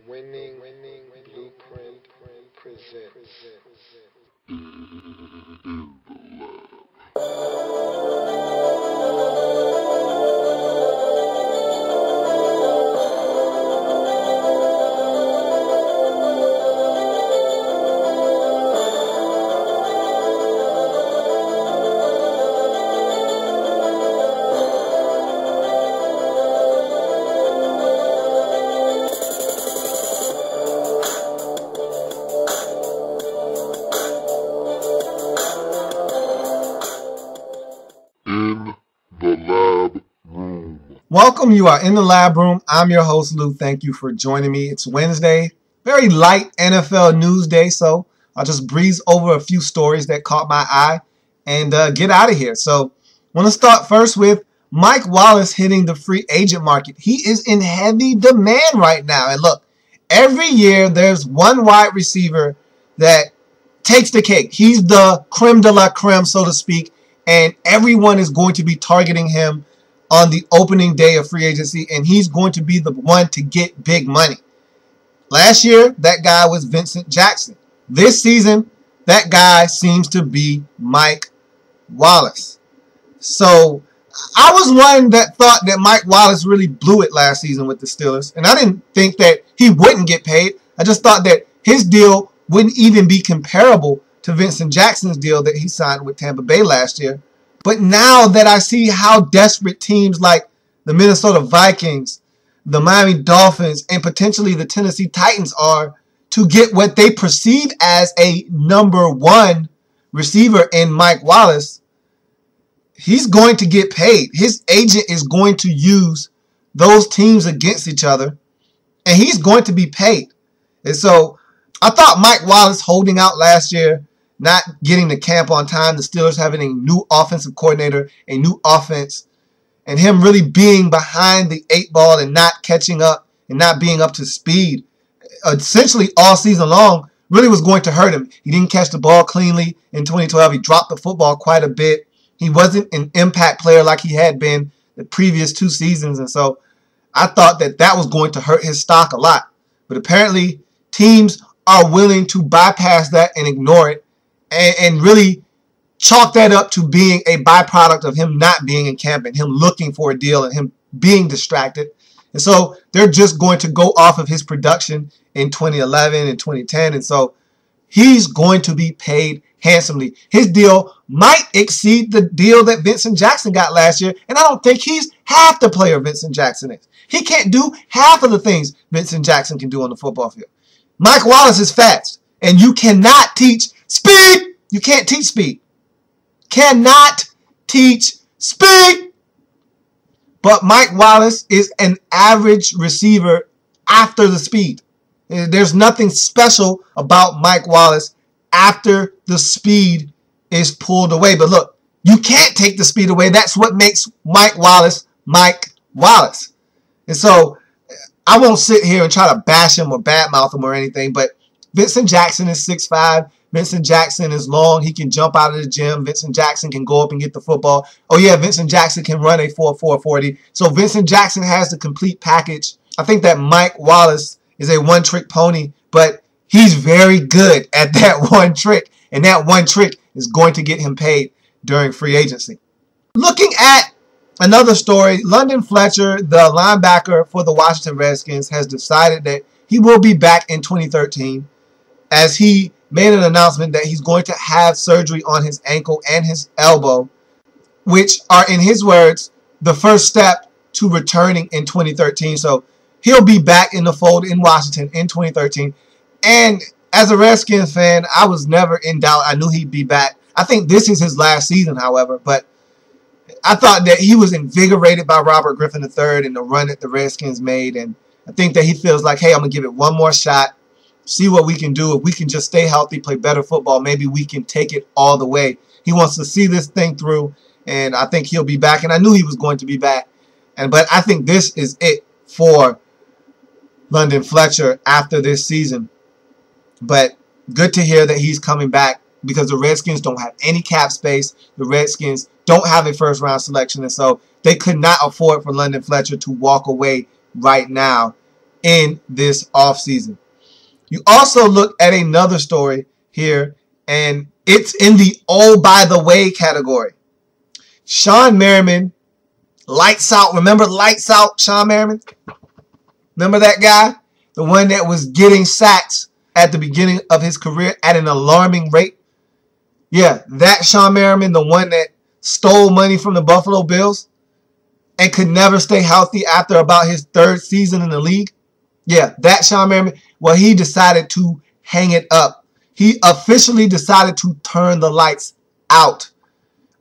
Winning Blueprint presents. Welcome, you are in the lab room. I'm your host, Lou. Thank you for joining me. It's Wednesday, very light NFL news day, so I'll just breeze over a few stories that caught my eye and get out of here. So I want to start first with Mike Wallace hitting the free agent market. He is in heavy demand right now. And look, every year there's one wide receiver that takes the cake. He's the creme de la creme, so to speak, and everyone is going to be targeting him on the opening day of free agency, and he's going to be the one to get big money. Last year, that guy was Vincent Jackson. This season, that guy seems to be Mike Wallace. So I was one that thought that Mike Wallace really blew it last season with the Steelers, and I didn't think that he wouldn't get paid. I just thought that his deal wouldn't even be comparable to Vincent Jackson's deal that he signed with Tampa Bay last year. But now that I see how desperate teams like the Minnesota Vikings, the Miami Dolphins, and potentially the Tennessee Titans are to get what they perceive as a number one receiver in Mike Wallace, he's going to get paid. His agent is going to use those teams against each other, and he's going to be paid. And so I thought Mike Wallace holding out last year, not getting to camp on time, the Steelers having a new offensive coordinator, a new offense, and him really being behind the eight ball and not catching up and not being up to speed essentially all season long really was going to hurt him. He didn't catch the ball cleanly in 2012. He dropped the football quite a bit. He wasn't an impact player like he had been the previous two seasons, and so I thought that that was going to hurt his stock a lot. But apparently teams are willing to bypass that and ignore it and really chalk that up to being a byproduct of him not being in camp and him looking for a deal and him being distracted. And so they're just going to go off of his production in 2011 and 2010. And so he's going to be paid handsomely. His deal might exceed the deal that Vincent Jackson got last year. And I don't think he's half the player Vincent Jackson is. He can't do half of the things Vincent Jackson can do on the football field. Mike Wallace is fast, and you cannot teach speed. You can't teach speed. Cannot teach speed. But Mike Wallace is an average receiver after the speed. There's nothing special about Mike Wallace after the speed is pulled away. But look, you can't take the speed away. That's what makes Mike Wallace Mike Wallace. And so I won't sit here and try to bash him or badmouth him or anything, but Vincent Jackson is 6'5". Vincent Jackson is long. He can jump out of the gym. Vincent Jackson can go up and get the football. Oh, yeah, Vincent Jackson can run a 4.40. So Vincent Jackson has the complete package. I think that Mike Wallace is a one-trick pony, but he's very good at that one trick, and that one trick is going to get him paid during free agency. Looking at another story, London Fletcher, the linebacker for the Washington Redskins, has decided that he will be back in 2013 as he made an announcement that he's going to have surgery on his ankle and his elbow, which are, in his words, the first step to returning in 2013. So he'll be back in the fold in Washington in 2013. And as a Redskins fan, I was never in doubt. I knew he'd be back. I think this is his last season, however, but I thought that he was invigorated by Robert Griffin III and the run that the Redskins made, and I think that he feels like, hey, I'm going to give it one more shot, see what we can do. If we can just stay healthy, play better football, maybe we can take it all the way. He wants to see this thing through, and I think he'll be back, and I knew he was going to be back. But I think this is it for London Fletcher after this season. But good to hear that he's coming back because the Redskins don't have any cap space. The Redskins don't have a first-round selection, and so they could not afford for London Fletcher to walk away right now in this offseason. You also look at another story here, and it's in the oh, by the way category. Shawne Merriman, lights out. Remember lights out Shawne Merriman? Remember that guy? The one that was getting sacks at the beginning of his career at an alarming rate? Yeah, that Shawne Merriman, the one that stole money from the Buffalo Bills and could never stay healthy after about his third season in the league. Yeah, that Shawne Merriman. Well, he decided to hang it up. He officially decided to turn the lights out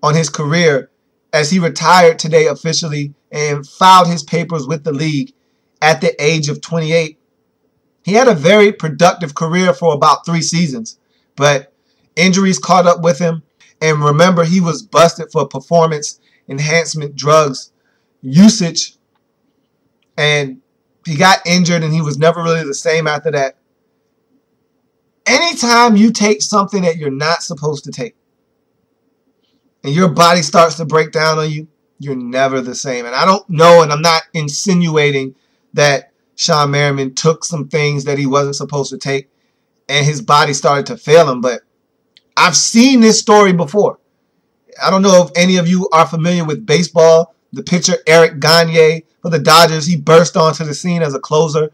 on his career as he retired today officially and filed his papers with the league at the age of 28. He had a very productive career for about 3 seasons, but injuries caught up with him. And remember, he was busted for performance enhancement drugs usage, and he got injured and he was never really the same after that. Anytime you take something that you're not supposed to take and your body starts to break down on you, you're never the same. And I don't know, and I'm not insinuating that Shawne Merriman took some things that he wasn't supposed to take and his body started to fail him, but I've seen this story before. I don't know if any of you are familiar with baseball. The pitcher Eric Gagne for the Dodgers, he burst onto the scene as a closer,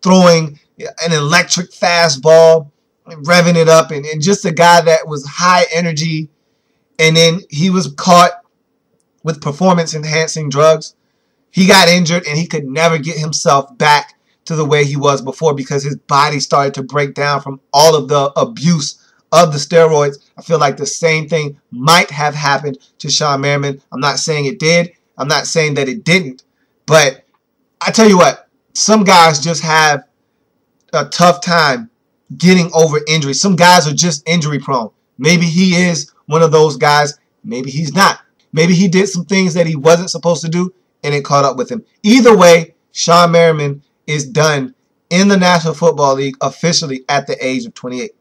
throwing an electric fastball, revving it up, and just a guy that was high energy. And then he was caught with performance-enhancing drugs. He got injured, and he could never get himself back to the way he was before because his body started to break down from all of the abuse of the steroids. I feel like the same thing might have happened to Shawne Merriman. I'm not saying it did. I'm not saying that it didn't. But I tell you what, some guys just have a tough time getting over injury. Some guys are just injury prone. Maybe he is one of those guys. Maybe he's not. Maybe he did some things that he wasn't supposed to do and it caught up with him. Either way, Shawne Merriman is done in the National Football League officially at the age of 28.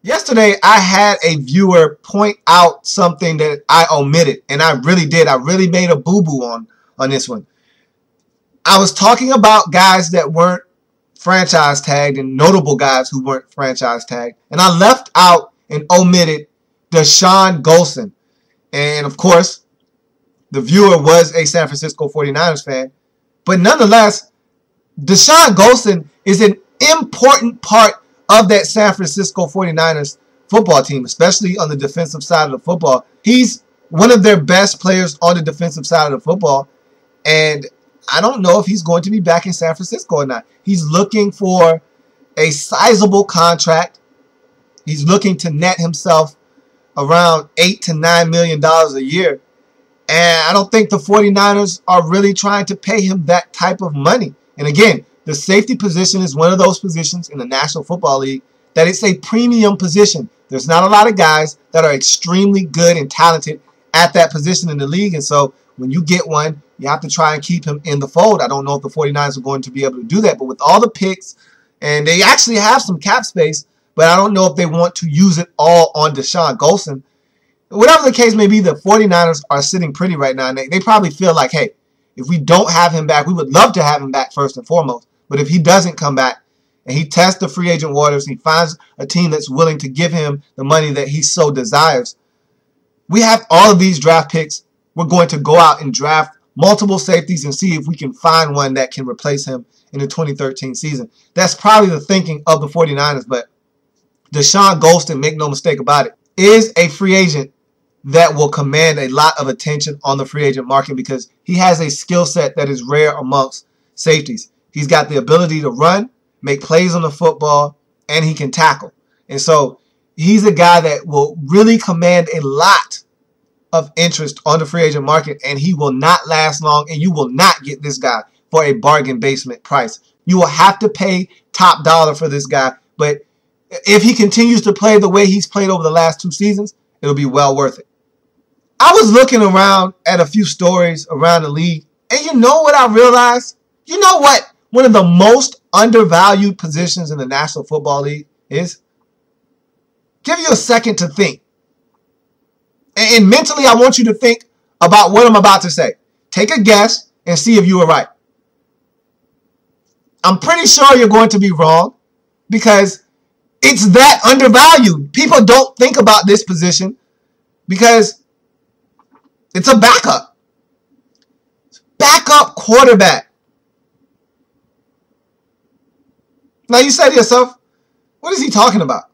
Yesterday, I had a viewer point out something that I omitted, and I really did. I really made a boo-boo on this one. I was talking about guys that weren't franchise tagged and notable guys who weren't franchise tagged, and I left out and omitted Deshaun Golson. And, of course, the viewer was a San Francisco 49ers fan, but nonetheless, Deshaun Golson is an important part of that San Francisco 49ers football team, especially on the defensive side of the football. He's one of their best players on the defensive side of the football, and I don't know if he's going to be back in San Francisco or not. He's looking for a sizable contract. He's looking to net himself around $8 to $9 million a year, and I don't think the 49ers are really trying to pay him that type of money. And again, the safety position is one of those positions in the National Football League that it's a premium position. There's not a lot of guys that are extremely good and talented at that position in the league. And so when you get one, you have to try and keep him in the fold. I don't know if the 49ers are going to be able to do that. But with all the picks, and they actually have some cap space, but I don't know if they want to use it all on Deshaun Golson. Whatever the case may be, the 49ers are sitting pretty right now. And they probably feel like, hey, if we don't have him back, we would love to have him back first and foremost. But if he doesn't come back and he tests the free agent waters, he finds a team that's willing to give him the money that he so desires, we have all of these draft picks. We're going to go out and draft multiple safeties and see if we can find one that can replace him in the 2013 season. That's probably the thinking of the 49ers, but Deshaun Golson, make no mistake about it, is a free agent that will command a lot of attention on the free agent market because he has a skill set that is rare amongst safeties. He's got the ability to run, make plays on the football, and he can tackle. And so he's a guy that will really command a lot of interest on the free agent market, and he will not last long, and you will not get this guy for a bargain basement price. You will have to pay top dollar for this guy, but if he continues to play the way he's played over the last 2 seasons, it'll be well worth it. I was looking around at a few stories around the league, and you know what I realized? You know what one of the most undervalued positions in the National Football League is? Give you a second to think. And mentally, I want you to think about what I'm about to say. Take a guess and see if you were right. I'm pretty sure you're going to be wrong because it's that undervalued. People don't think about this position because it's a backup. Backup quarterback. Now you say to yourself, what is he talking about?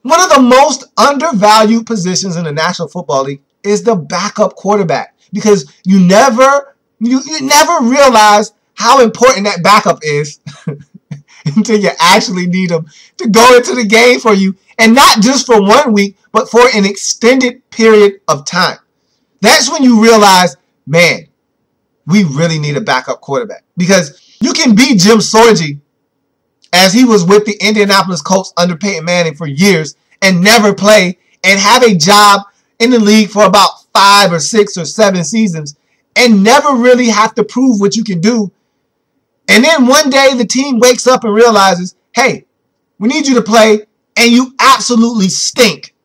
One of the most undervalued positions in the National Football League is the backup quarterback because you never realize how important that backup is until you actually need them to go into the game for you, and not just for 1 week, but for an extended period of time. That's when you realize, man, we really need a backup quarterback because you can be Jim Sorgi as he was with the Indianapolis Colts under Peyton Manning for years and never play and have a job in the league for about 5 or 6 or 7 seasons and never really have to prove what you can do. And then one day the team wakes up and realizes, hey, we need you to play, and you absolutely stink.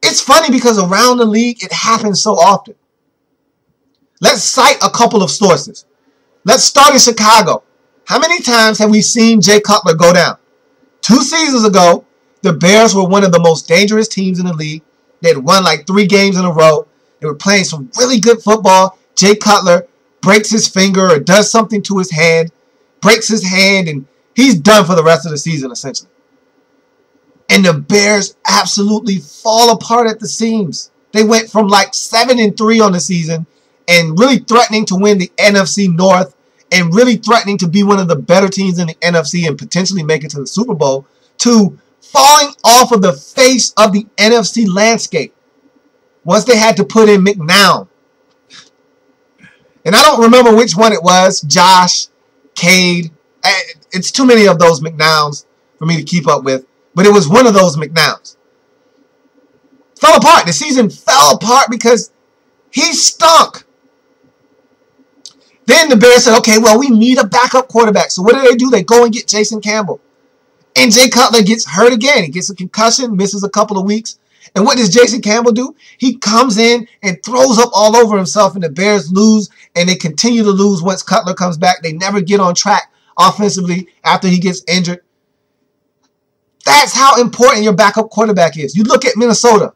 It's funny because around the league it happens so often. Let's cite a couple of sources. Let's start in Chicago. How many times have we seen Jay Cutler go down? 2 seasons ago, the Bears were one of the most dangerous teams in the league. They had won like 3 games in a row. They were playing some really good football. Jay Cutler breaks his finger or does something to his hand, breaks his hand, and he's done for the rest of the season, essentially. And the Bears absolutely fall apart at the seams. They went from like 7-3 on the season and really threatening to win the NFC North and really threatening to be one of the better teams in the NFC and potentially make it to the Super Bowl, to falling off of the face of the NFC landscape once they had to put in McNown. And I don't remember which one it was, Josh, Cade. It's too many of those McNowns for me to keep up with, but it was one of those McNowns. Fell apart. The season fell apart because he stunk. Then the Bears said, okay, well, we need a backup quarterback. So what do? They go and get Jason Campbell. And Jay Cutler gets hurt again. He gets a concussion, misses a couple of weeks. And what does Jason Campbell do? He comes in and throws up all over himself, and the Bears lose, and they continue to lose once Cutler comes back. They never get on track offensively after he gets injured. That's how important your backup quarterback is. You look at Minnesota.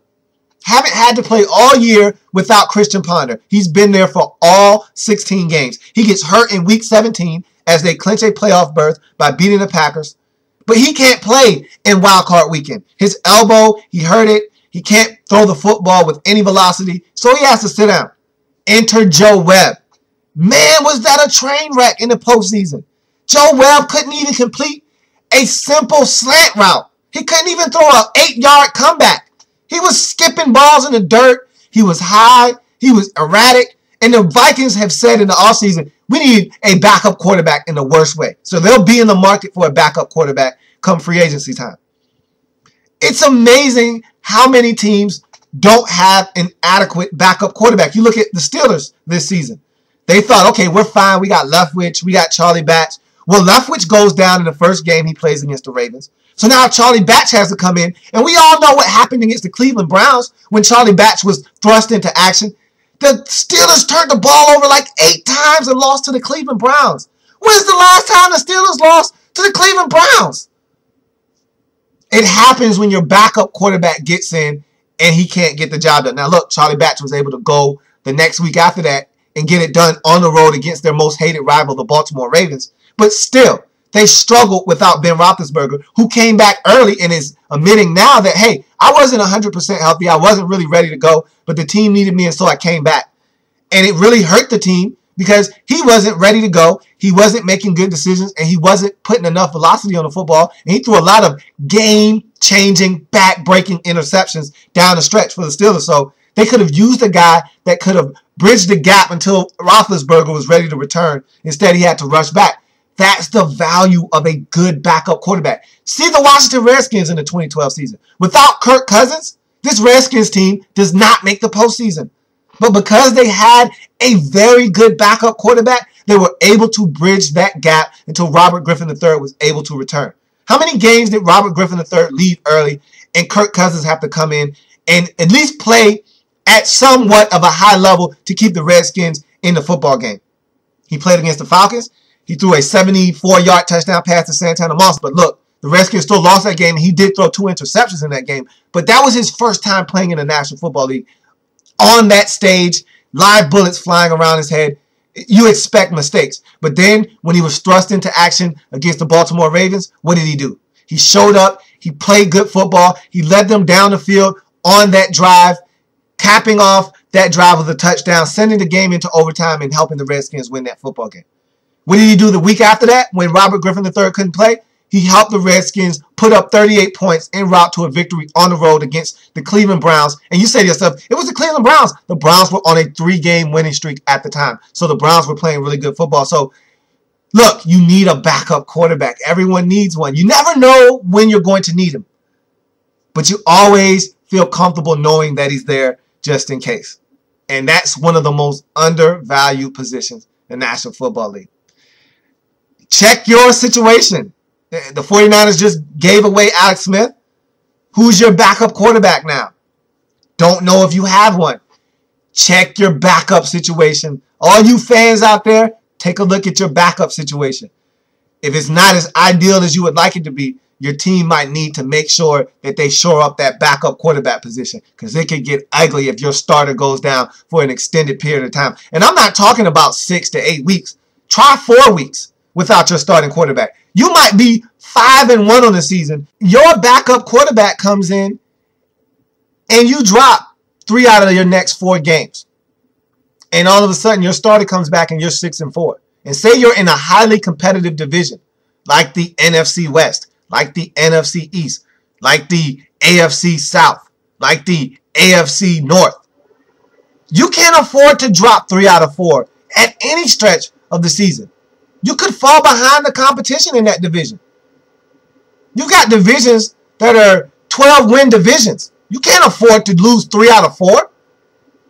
Haven't had to play all year without Christian Ponder. He's been there for all 16 games. He gets hurt in week 17 as they clinch a playoff berth by beating the Packers. But he can't play in wild card weekend. His elbow, he hurt it. He can't throw the football with any velocity, so he has to sit down. Enter Joe Webb. Man, was that a train wreck in the postseason. Joe Webb couldn't even complete a simple slant route. He couldn't even throw an 8-yard comeback. He was skipping balls in the dirt. He was high. He was erratic. And the Vikings have said in the offseason, we need a backup quarterback in the worst way. So they'll be in the market for a backup quarterback come free agency time. It's amazing how many teams don't have an adequate backup quarterback. You look at the Steelers this season. They thought, okay, we're fine. We got Leftwich. We got Charlie Batch. Well, Leftwich goes down in the first game he plays against the Ravens. So now Charlie Batch has to come in. And we all know what happened against the Cleveland Browns when Charlie Batch was thrust into action. The Steelers turned the ball over like 8 times and lost to the Cleveland Browns. When's the last time the Steelers lost to the Cleveland Browns? It happens when your backup quarterback gets in and he can't get the job done. Now, look, Charlie Batch was able to go the next week after that and get it done on the road against their most hated rival, the Baltimore Ravens. But still, they struggled without Ben Roethlisberger, who came back early and is admitting now that, hey, I wasn't 100% healthy. I wasn't really ready to go, but the team needed me, and so I came back. And it really hurt the team because he wasn't ready to go. He wasn't making good decisions, and he wasn't putting enough velocity on the football. And he threw a lot of game-changing, back-breaking interceptions down the stretch for the Steelers. So they could have used a guy that could have bridged the gap until Roethlisberger was ready to return. Instead, he had to rush back. That's the value of a good backup quarterback. See the Washington Redskins in the 2012 season. Without Kirk Cousins, this Redskins team does not make the postseason. But because they had a very good backup quarterback, they were able to bridge that gap until Robert Griffin III was able to return. How many games did Robert Griffin III leave early and Kirk Cousins have to come in and at least play at somewhat of a high level to keep the Redskins in the football game? He played against the Falcons. He threw a 74-yard touchdown pass to Santana Moss. But look, the Redskins still lost that game, and he did throw 2 interceptions in that game. But that was his first time playing in the National Football League. On that stage, live bullets flying around his head. You expect mistakes. But then when he was thrust into action against the Baltimore Ravens, what did he do? He showed up. He played good football. He led them down the field on that drive, capping off that drive with a touchdown, sending the game into overtime and helping the Redskins win that football game. What did he do the week after that when Robert Griffin III couldn't play? He helped the Redskins put up 38 points en route to a victory on the road against the Cleveland Browns. And you say to yourself, it was the Cleveland Browns. The Browns were on a 3-game winning streak at the time. So the Browns were playing really good football. So, look, you need a backup quarterback. Everyone needs one. You never know when you're going to need him. But you always feel comfortable knowing that he's there just in case. And that's one of the most undervalued positions in the National Football League. Check your situation. The 49ers just gave away Alex Smith. Who's your backup quarterback now? Don't know if you have one. Check your backup situation. All you fans out there, take a look at your backup situation. If it's not as ideal as you would like it to be, your team might need to make sure that they shore up that backup quarterback position, because it could get ugly if your starter goes down for an extended period of time. And I'm not talking about 6 to 8 weeks. Try 4 weeks without your starting quarterback. You might be 5-1 on the season. Your backup quarterback comes in and you drop 3 out of your next 4 games. And all of a sudden your starter comes back and you're 6-4. And say you're in a highly competitive division like the NFC West, like the NFC East, like the AFC South, like the AFC North. You can't afford to drop 3 out of 4 at any stretch of the season. You could fall behind the competition in that division. You got divisions that are 12-win divisions. You can't afford to lose 3 out of 4.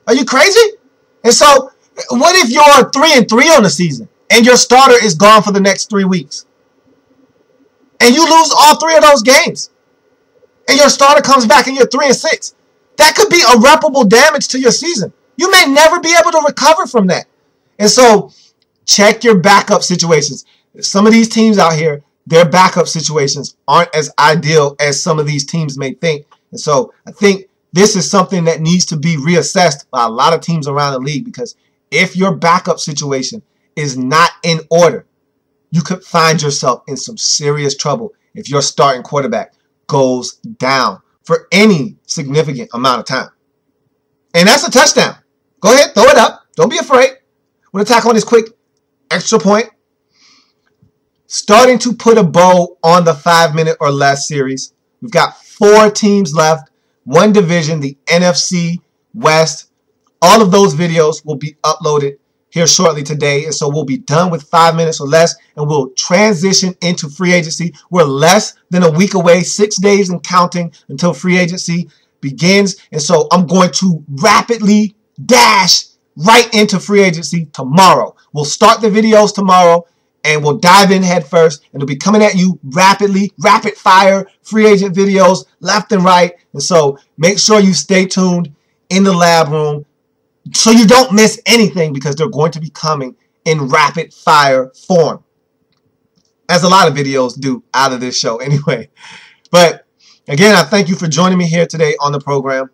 Are you crazy? And so, what if you're 3-3 on the season and your starter is gone for the next 3 weeks? And you lose all 3 of those games. And your starter comes back and you're 3-6. That could be irreparable damage to your season. You may never be able to recover from that. And so, check your backup situations. Some of these teams out here, their backup situations aren't as ideal as some of these teams may think. And so I think this is something that needs to be reassessed by a lot of teams around the league, because if your backup situation is not in order, you could find yourself in some serious trouble if your starting quarterback goes down for any significant amount of time. And that's a touchdown. Go ahead, throw it up. Don't be afraid. We're going to tackle on this quick extra point. Starting to put a bow on the 5-minute or less series. We've got 4 teams left, 1 division, the NFC West. All of those videos will be uploaded here shortly today. And so we'll be done with 5 minutes or less, and we'll transition into free agency. We're less than a week away, 6 days and counting until free agency begins. And so I'm going to rapidly dash right into free agency tomorrow. We'll start the videos tomorrow and we'll dive in head first, and it'll be coming at you rapidly, rapid fire free agent videos left and right. And so make sure you stay tuned in the lab room so you don't miss anything, because they're going to be coming in rapid fire form, as a lot of videos do out of this show anyway. But again, I thank you for joining me here today on the program.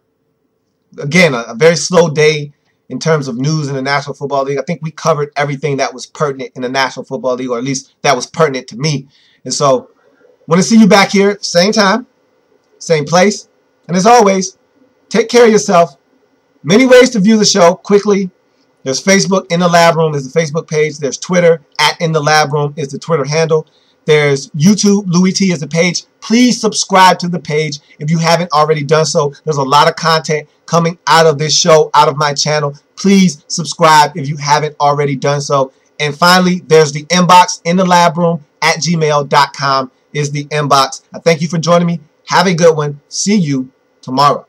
Again, a very slow day in terms of news in the National Football League. I think we covered everything that was pertinent in the National Football League, or at least that was pertinent to me. And so, want to see you back here, same time, same place. And as always, take care of yourself. Many ways to view the show quickly. There's Facebook, In the Lab Room is the Facebook page. There's Twitter, @In the Lab Room is the Twitter handle. There's YouTube, Louis T is the page. Please subscribe to the page if you haven't already done so. There's a lot of content coming out of this show, out of my channel. Please subscribe if you haven't already done so. And finally, there's the inbox, in the lab room @gmail.com is the inbox. I thank you for joining me. Have a good one. See you tomorrow.